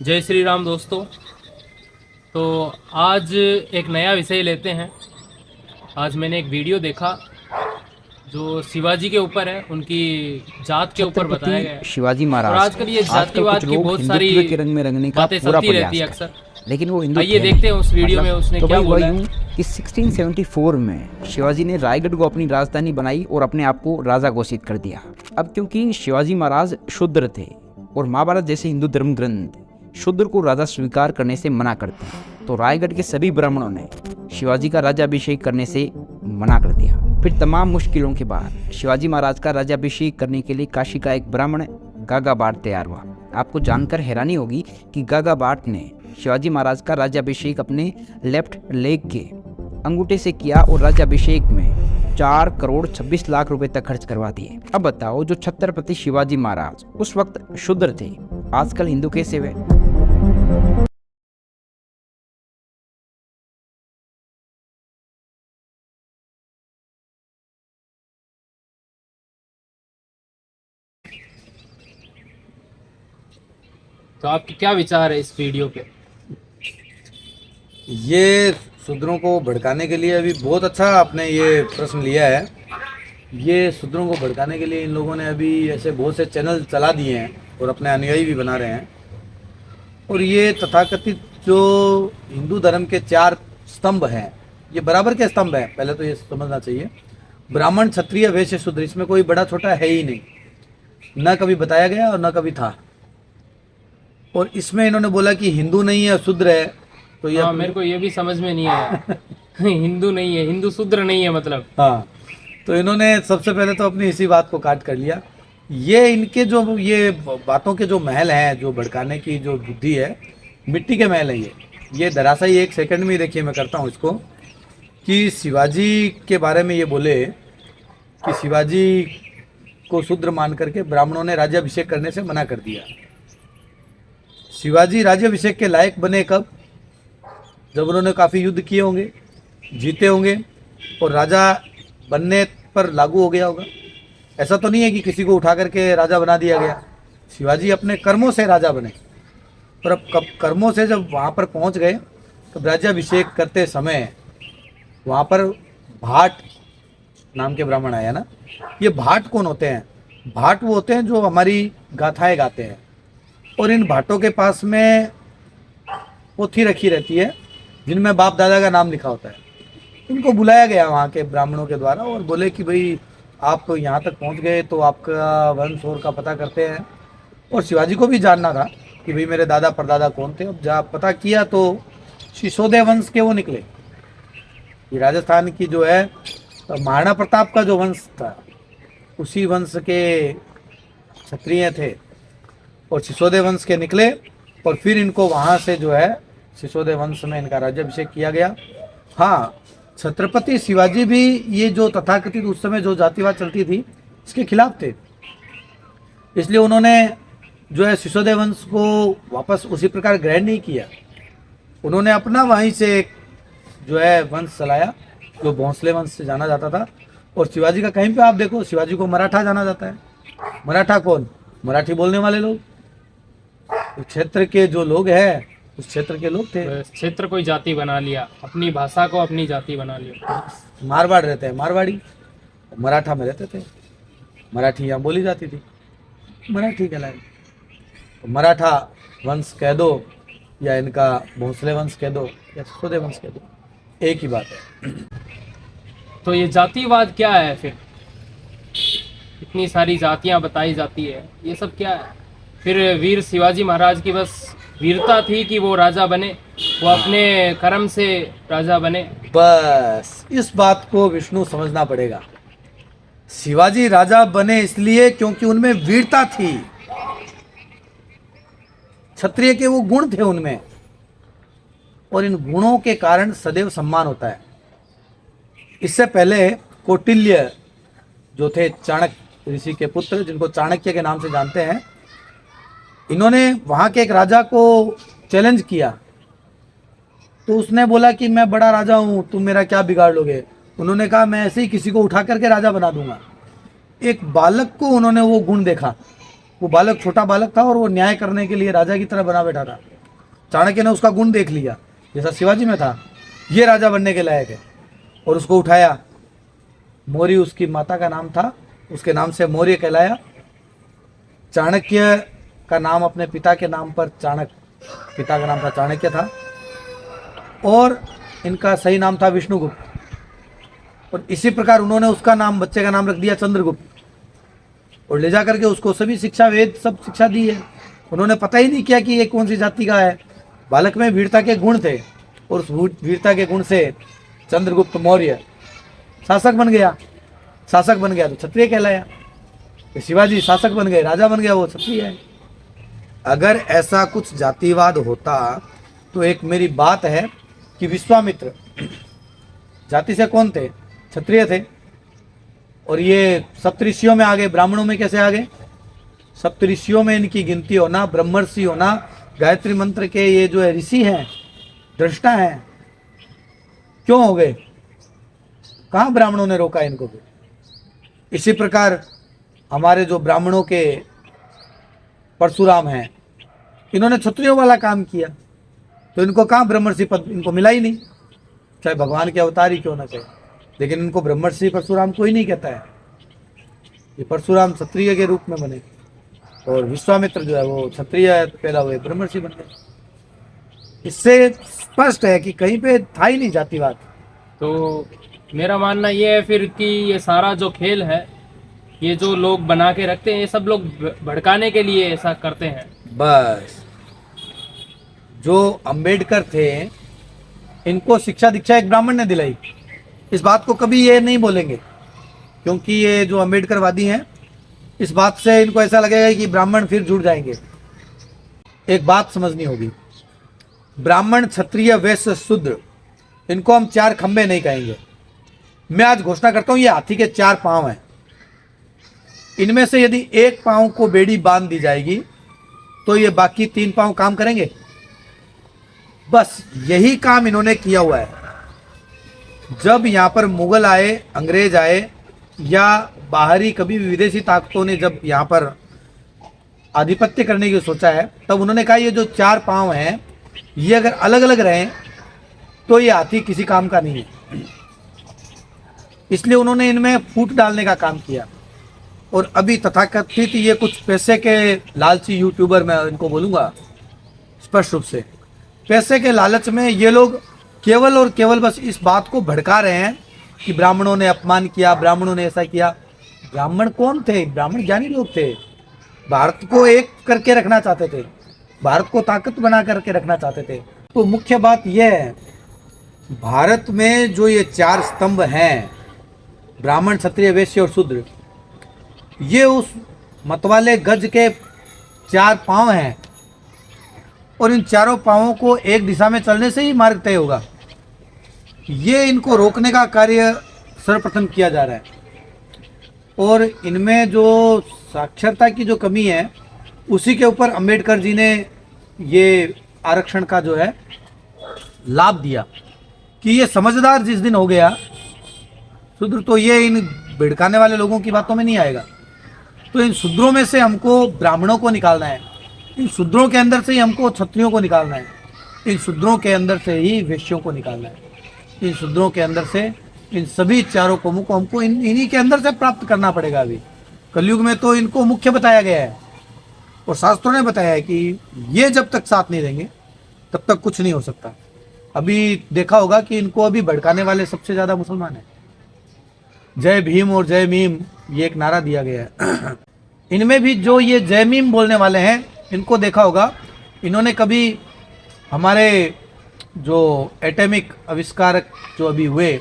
जय श्री राम दोस्तों। तो आज एक नया विषय लेते हैं। आज मैंने एक वीडियो देखा जो शिवाजी के ऊपर है, उनकी जात के ऊपर बताया गया है। शिवाजी और महाराज आजकल ये जातिवाद की बहुत सारी हिंदुत्व के रंग में रंगने का बातें पूरा चलती प्रयास रहती है करते हैं, अक्सर। लेकिन वो हिंदुत्व आइए देखते हैं उस वीडियो में उसने तो क्या भाई बोला यूं है। कि 1674 में शिवाजी ने रायगढ़ को अपनी राजधानी बनाई और अपने आप को राजा घोषित कर दिया। अब क्योंकि शिवाजी महाराज शूद्र थे और महाभारत जैसे हिंदू धर्म ग्रंथ शूद्र को राजा स्वीकार करने से मना करते हैं, तो रायगढ़ के सभी ब्राह्मणों ने शिवाजी का राज्याभिषेक करने से मना कर दिया। फिर तमाम मुश्किलों के बाद शिवाजी महाराज का राज्याभिषेक करने के लिए काशी का एक ब्राह्मण गागा भाट तैयार हुआ। आपको जानकर हैरानी होगी कि गागा भाट ने शिवाजी महाराज का राज्याभिषेक अपने लेफ्ट लेग के अंगूठे से किया और राज्याभिषेक में 4 करोड़ 26 लाख रुपए तक खर्च करवा दिए। अब बताओ, जो छत्रपति शिवाजी महाराज उस वक्त शूद्र थे, आजकल हिंदू कैसे हुए? तो आपके क्या विचार है इस वीडियो पे? ये शूद्रों को भड़काने के लिए अभी बहुत अच्छा आपने ये प्रश्न लिया है। ये शूद्रों को भड़काने के लिए इन लोगों ने अभी ऐसे बहुत से चैनल चला दिए हैं और अपने अनुयायी भी बना रहे हैं। और ये तथाकथित जो हिंदू धर्म के 4 स्तंभ हैं, ये बराबर के स्तंभ हैं। पहले तो ये समझना चाहिए, ब्राह्मण, क्षत्रिय, वैश्य, शूद्र, इसमें कोई बड़ा छोटा है ही नहीं, ना कभी बताया गया और ना कभी था। और इसमें इन्होंने बोला कि हिंदू नहीं है, शूद्र है, तो ये मेरे को ये भी समझ में नहीं आया। हिंदू नहीं है, हिंदू शूद्र नहीं है मतलब। हाँ, तो इन्होंने सबसे पहले तो अपनी इसी बात को काट कर लिया। ये इनके जो ये बातों के जो महल हैं, जो भड़काने की जो बुद्धि है, मिट्टी के महल हैं ये धराशायी। 1 सेकंड में देखिए मैं करता हूँ इसको, कि शिवाजी के बारे में ये बोले कि शिवाजी को शूद्र मान करके ब्राह्मणों ने राज्याभिषेक करने से मना कर दिया। शिवाजी राज्याभिषेक के लायक बने कब? जब उन्होंने काफ़ी युद्ध किए होंगे, जीते होंगे और राजा बनने पर लागू हो गया होगा। ऐसा तो नहीं है कि किसी को उठा करके राजा बना दिया गया। शिवाजी अपने कर्मों से राजा बने। और अब कब कर्मों से जब वहाँ पर पहुँच गए, तब राज्याभिषेक करते समय वहाँ पर भाट नाम के ब्राह्मण आया ना। ये भाट कौन होते हैं? भाट वो होते हैं जो हमारी गाथाएं गाते हैं, और इन भाटों के पास में पोथी रखी रहती है जिनमें बाप दादा का नाम लिखा होता है। इनको बुलाया गया वहाँ के ब्राह्मणों के द्वारा और बोले कि भाई आप यहाँ तक पहुँच गए तो आपका वंश और का पता करते हैं। और शिवाजी को भी जानना था कि भाई मेरे दादा परदादा कौन थे। अब जब पता किया तो सिसोदे वंश के वो निकले। ये राजस्थान की जो है महाराणा प्रताप का जो वंश था, उसी वंश के क्षत्रिय थे और सिसोदे वंश के निकले। और फिर इनको वहाँ से जो है सिसोदे वंश में इनका राज्याभिषेक किया गया। हाँ, छत्रपति शिवाजी भी ये जो तथाकथित उस समय जो जातिवाद चलती थी इसके खिलाफ थे, इसलिए उन्होंने जो है सिसोदे वंश को वापस उसी प्रकार ग्रहण नहीं किया। उन्होंने अपना वहीं से जो है वंश चलाया जो भोंसले वंश से जाना जाता था। और शिवाजी का कहीं पे आप देखो, शिवाजी को मराठा जाना जाता है। मराठा कौन? मराठी बोलने वाले लोग, क्षेत्र के जो लोग हैं उस क्षेत्र के लोग थे। क्षेत्र कोई जाति बना लिया, अपनी भाषा को अपनी जाति बना लिया। मारवाड़ रहते हैं मारवाड़ी, मराठा में रहते थे, मराठी यहाँ बोली जाती थी, मराठी कहलाए। तो मराठा वंश कह दो या इनका भोंसले वंश कह दो या सिसोदे वंश कह दो, एक ही बात है। तो ये जातिवाद क्या है फिर? इतनी सारी जातियां बताई जाती है, ये सब क्या है? फिर वीर शिवाजी महाराज की बस वीरता थी कि वो राजा बने, वो अपने कर्म से राजा बने। बस इस बात को विष्णु समझना पड़ेगा। शिवाजी राजा बने इसलिए क्योंकि उनमें वीरता थी, क्षत्रिय के वो गुण थे उनमें, और इन गुणों के कारण सदैव सम्मान होता है। इससे पहले कौटिल्य जो थे चाणक्य ऋषि के पुत्र, जिनको चाणक्य के नाम से जानते हैं, इन्होंने वहाँ के एक राजा को चैलेंज किया। तो उसने बोला कि मैं बड़ा राजा हूँ, तुम मेरा क्या बिगाड़ लोगे। उन्होंने कहा मैं ऐसे ही किसी को उठा करके राजा बना दूंगा। एक बालक को उन्होंने वो गुण देखा, वो बालक छोटा बालक था और वो न्याय करने के लिए राजा की तरह बना बैठा था। चाणक्य ने उसका गुण देख लिया, जैसा शिवाजी में था, ये राजा बनने के लायक है, और उसको उठाया। मौर्य उसकी माता का नाम था, उसके नाम से मौर्य कहलाया। चाणक्य का नाम अपने पिता के नाम पर पिता का नाम था चाणक्य था, और इनका सही नाम था विष्णुगुप्त। और इसी प्रकार उन्होंने उसका नाम, बच्चे का नाम रख दिया चंद्रगुप्त, और ले जा करके उसको सभी शिक्षा, वेद सब शिक्षा दी है। उन्होंने पता ही नहीं किया कि ये कौन सी जाति का है। बालक में वीरता के गुण थे, और उस वीरता के गुण से चंद्रगुप्त मौर्य शासक बन गया। शासक बन गया तो क्षत्रिय कहलाया। शिवाजी शासक बन गए, राजा बन गया, वो क्षत्रिय है। अगर ऐसा कुछ जातिवाद होता तो एक मेरी बात है कि विश्वामित्र जाति से कौन थे? क्षत्रिय थे। और ये सप्तऋषियों में आ गए, ब्राह्मणों में कैसे आ गए? सप्तऋषियों में इनकी गिनती होना, ब्रह्मर्षि होना, गायत्री मंत्र के ये जो है ऋषि हैं, दृष्टा हैं, क्यों हो गए? कहाँ ब्राह्मणों ने रोका इनको भी? इसी प्रकार हमारे जो ब्राह्मणों के परशुराम हैं, इन्होंने क्षत्रियों वाला काम किया, तो इनको कहाँ ब्रह्मर्षि पद इनको मिला ही नहीं, चाहे भगवान के अवतार ही क्यों ना कहे। लेकिन इनको ब्रह्मर्षि परशुराम कोई नहीं कहता है। ये परशुराम क्षत्रिय के रूप में बने, और विश्वामित्र जो है वो क्षत्रिय पैदा हुए, ब्रह्मर्षि बन गए। इससे स्पष्ट है कि कहीं पे था ही नहीं जातिवाद। तो मेरा मानना ये है फिर कि ये सारा जो खेल है, ये जो लोग बना के रखते हैं, ये सब लोग भड़काने के लिए ऐसा करते हैं। बस जो अंबेडकर थे, इनको शिक्षा दीक्षा एक ब्राह्मण ने दिलाई। इस बात को कभी ये नहीं बोलेंगे, क्योंकि ये जो अंबेडकरवादी हैं, इस बात से इनको ऐसा लगेगा कि ब्राह्मण फिर जुड़ जाएंगे। एक बात समझनी होगी, ब्राह्मण, क्षत्रिय, वैश्य, शूद्र, इनको हम चार खंबे नहीं कहेंगे। मैं आज घोषणा करता हूं, ये हाथी के चार पांव हैं। इनमें से यदि एक पांव को बेड़ी बांध दी जाएगी तो ये बाकी तीन पांव काम करेंगे। बस यही काम इन्होंने किया हुआ है। जब यहाँ पर मुगल आए, अंग्रेज आए, या बाहरी कभी भी विदेशी ताकतों ने जब यहाँ पर आधिपत्य करने की सोचा है, तब उन्होंने कहा ये जो चार पांव हैं, ये अगर अलग अलग रहें तो ये हाथी किसी काम का नहीं है। इसलिए उन्होंने इनमें फूट डालने का काम किया। और अभी तथाकथित ये कुछ पैसे के लालची यूट्यूबर, मैं इनको बोलूँगा स्पष्ट रूप से, पैसे के लालच में ये लोग केवल और केवल बस इस बात को भड़का रहे हैं कि ब्राह्मणों ने अपमान किया, ब्राह्मणों ने ऐसा किया। ब्राह्मण कौन थे? ब्राह्मण ज्ञानी लोग थे। भारत को एक करके रखना चाहते थे, भारत को ताकत बना करके रखना चाहते थे। तो मुख्य बात यह है, भारत में जो ये चार स्तंभ हैं, ब्राह्मण, क्षत्रिय, वैश्य और शूद्र, ये उस मतवाले गज के चार पांव हैं। और इन चारों पांवों को एक दिशा में चलने से ही मार्ग तय होगा। ये इनको रोकने का कार्य सर्वप्रथम किया जा रहा है। और इनमें जो साक्षरता की जो कमी है, उसी के ऊपर अंबेडकर जी ने ये आरक्षण का जो है लाभ दिया कि ये समझदार जिस दिन हो गया शूद्र, तो ये इन भिड़काने वाले लोगों की बातों में नहीं आएगा। तो इन शूद्रों में से हमको ब्राह्मणों को निकालना है, इन शूद्रों के अंदर से ही हमको क्षत्रियों को निकालना है, इन शूद्रों के अंदर से ही वैश्यों को निकालना है, इन शूद्रों के अंदर से इन सभी चारों कौमों को हमको इन्हीं के अंदर से प्राप्त करना पड़ेगा। अभी कलयुग में तो इनको मुख्य बताया गया है, और शास्त्रों ने बताया है कि ये जब तक साथ नहीं देंगे तब तक कुछ नहीं हो सकता। अभी देखा होगा कि इनको अभी भड़काने वाले सबसे ज़्यादा मुसलमान हैं। जय भीम और जय मीम, ये एक नारा दिया गया है। इनमें भी जो ये जय मीम बोलने वाले हैं, इनको देखा होगा, इन्होंने कभी हमारे जो एटॉमिक आविष्कारक जो अभी हुए,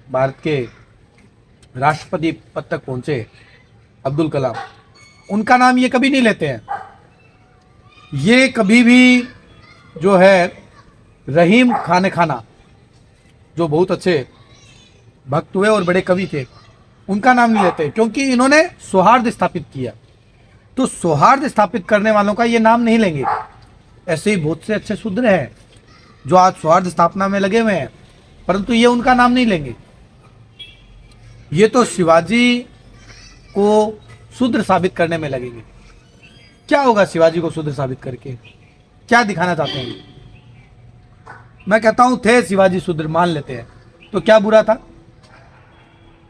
भारत के राष्ट्रपति पद तक पहुँचे, अब्दुल कलाम, उनका नाम ये कभी नहीं लेते हैं। ये कभी भी जो है रहीम खाना जो बहुत अच्छे भक्त हुए और बड़े कवि थे, उनका नाम नहीं लेते, क्योंकि इन्होंने सौहार्द स्थापित किया। तो सौहार्द स्थापित करने वालों का ये नाम नहीं लेंगे। ऐसे ही बहुत से अच्छे शूद्र हैं जो आज सौहार्द स्थापना में लगे हुए हैं, परंतु ये उनका नाम नहीं लेंगे। ये तो शिवाजी को शूद्र साबित करने में लगेंगे। क्या होगा शिवाजी को शूद्र साबित करके? क्या दिखाना चाहते हैं? मैं कहता हूं थे शिवाजी शूद्र, मान लेते हैं, तो क्या बुरा था?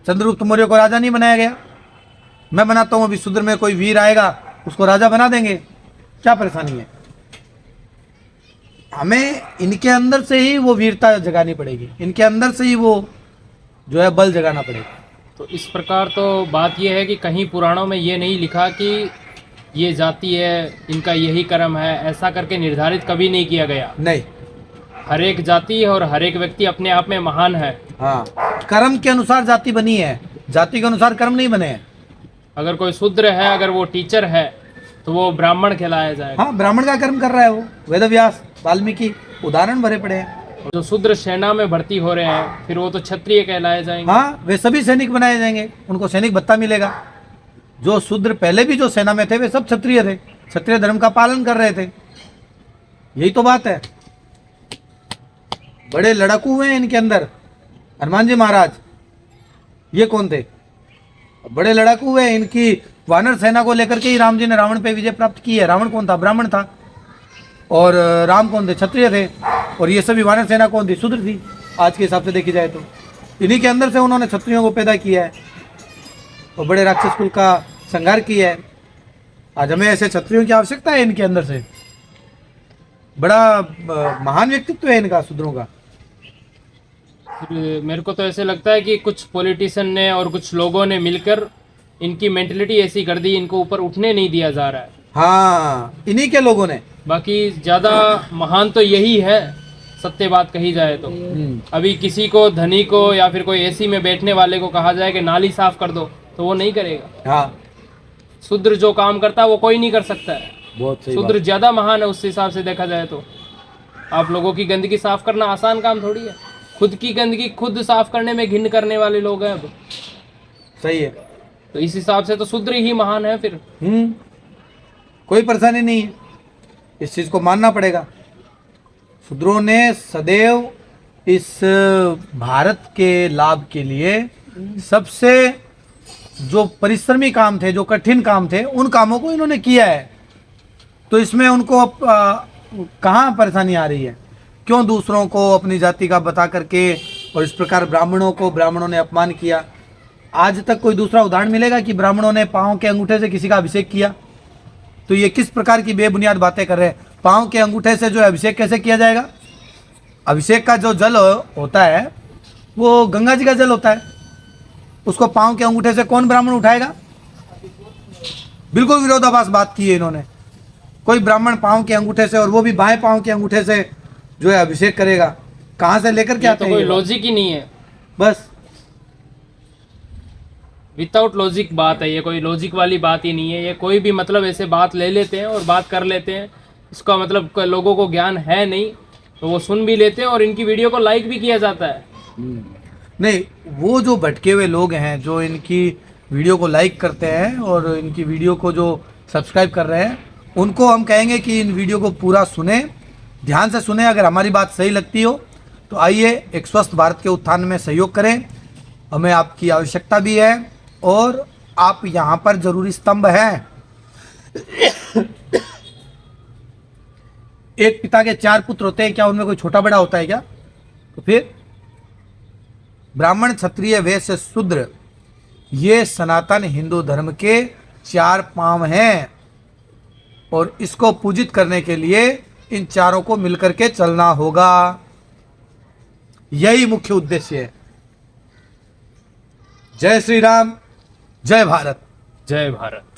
चंद्रगुप्त मौर्य को राजा नहीं बनाया गया। मैं बनाता हूं अभी शूद्र में कोई वीर आएगा उसको राजा बना देंगे, क्या परेशानी है? हमें इनके अंदर से ही वो वीरता जगानी पड़ेगी, इनके अंदर से ही वो जो है बल जगाना पड़ेगा। तो इस प्रकार तो बात यह है कि कहीं पुराणों में ये नहीं लिखा कि ये जाति है, इनका यही कर्म है, ऐसा करके निर्धारित कभी नहीं किया गया। नहीं, हर एक जाति और हर एक व्यक्ति अपने आप में महान है। हाँ, कर्म के अनुसार जाति बनी है, जाति के अनुसार कर्म नहीं बने हैं। अगर कोई शूद्र है, अगर वो टीचर है, तो वो ब्राह्मण कहलाया जाएगा। हाँ, ब्राह्मण का कर्म कर रहा है वो। वेदव्यास, वाल्मीकि उदाहरण भरे पड़े हैं। और जो शूद्र सेना में भर्ती हो रहे हैं, फिर वो तो क्षत्रिय कहलाए जाएंगे। हाँ, वे सभी सैनिक बनाए जाएंगे, उनको सैनिक भत्ता मिलेगा। जो शूद्र पहले भी जो सेना में थे वे सब क्षत्रिय थे, क्षत्रिय धर्म का पालन कर रहे थे। यही तो बात है। बड़े लड़ाकू हुए हैं इनके अंदर। हनुमान जी महाराज ये कौन थे? बड़े लड़ाकू हुए। इनकी वानर सेना को लेकर के ही राम जी ने रावण पे विजय प्राप्त की है। रावण कौन था? ब्राह्मण था। और राम कौन थे? क्षत्रिय थे। और ये सभी वानर सेना कौन थी? शूद्र थी। आज के हिसाब से देखी जाए तो इन्हीं के अंदर से उन्होंने क्षत्रियों को पैदा किया है और बड़े राक्षस कुल का संहार किया है। आज हमें ऐसे क्षत्रियों की आवश्यकता है। इनके अंदर से बड़ा महान व्यक्तित्व है इनका, शूद्रों का। फिर मेरे को तो ऐसे लगता है कि कुछ पॉलिटिशियन ने और कुछ लोगों ने मिलकर इनकी मेंटलिटी ऐसी कर दी, इनको ऊपर उठने नहीं दिया जा रहा है। हाँ, इन्हीं के लोगों ने। बाकी ज़्यादा महान तो यही है, सत्य बात कही जाए तो। अभी किसी को, धनी को या फिर कोई एसी में बैठने वाले को कहा जाए कि नाली साफ कर दो, तो वो नहीं करेगा। हाँ, शूद्र जो काम करता है वो कोई नहीं कर सकता है। बहुत सही शूद्र ज़्यादा महान है उस हिसाब से देखा जाए तो। आप लोगों की गंदगी साफ करना आसान काम थोड़ी है। खुद की गंदगी खुद साफ करने में घिन करने वाले लोग हैं अब। सही है। तो इस हिसाब से तो शूद्र ही महान है फिर। कोई परेशानी नहीं है, इस चीज को मानना पड़ेगा। शूद्रों ने सदैव इस भारत के लाभ के लिए सबसे जो परिश्रमी काम थे, जो कठिन काम थे, उन कामों को इन्होंने किया है। तो इसमें उनको अब कहाँ परेशानी आ रही है? क्यों दूसरों को अपनी जाति का बता करके और इस प्रकार ब्राह्मणों ने अपमान किया? आज तक कोई दूसरा उदाहरण मिलेगा कि ब्राह्मणों ने पाँव के अंगूठे से किसी का अभिषेक किया? तो ये किस प्रकार की बेबुनियाद बातें कर रहे हैं। पाँव के अंगूठे से जो अभिषेक कैसे किया जाएगा? अभिषेक का जो जल होता है वो गंगा जी का जल होता है, उसको पाँव के अंगूठे से कौन ब्राह्मण उठाएगा? बिल्कुल विरोधाभास बात की है इन्होंने। कोई ब्राह्मण पाँव के अंगूठे से, और वो भी बाएं पाँव के अंगूठे से जो है अभिषेक करेगा? कहाँ से लेकर के आते हैं? तो कोई लॉजिक ही नहीं है, बस विदाउट लॉजिक बात है ये। कोई लॉजिक वाली बात ही नहीं है ये। कोई भी मतलब ऐसे बात ले लेते हैं और बात कर लेते हैं। इसका मतलब लोगों को ज्ञान है नहीं, तो वो सुन भी लेते हैं और इनकी वीडियो को लाइक भी किया जाता है। नहीं, वो जो भटके हुए लोग हैं जो इनकी वीडियो को लाइक करते हैं और इनकी वीडियो को जो सब्सक्राइब कर रहे हैं, उनको हम कहेंगे कि इन वीडियो को पूरा सुने, ध्यान से सुने। अगर हमारी बात सही लगती हो तो आइए एक स्वस्थ भारत के उत्थान में सहयोग करें। हमें आपकी आवश्यकता भी है और आप यहाँ पर जरूरी स्तंभ हैं। एक पिता के 4 पुत्र होते हैं, क्या उनमें कोई छोटा बड़ा होता है क्या? तो फिर ब्राह्मण, क्षत्रिय, वैश्य, शूद्र, ये सनातन हिंदू धर्म के 4 पांव हैं और इसको पूजित करने के लिए इन चारों को मिलकर के चलना होगा। यही मुख्य उद्देश्य है। जय श्री राम, जय भारत। जय भारत।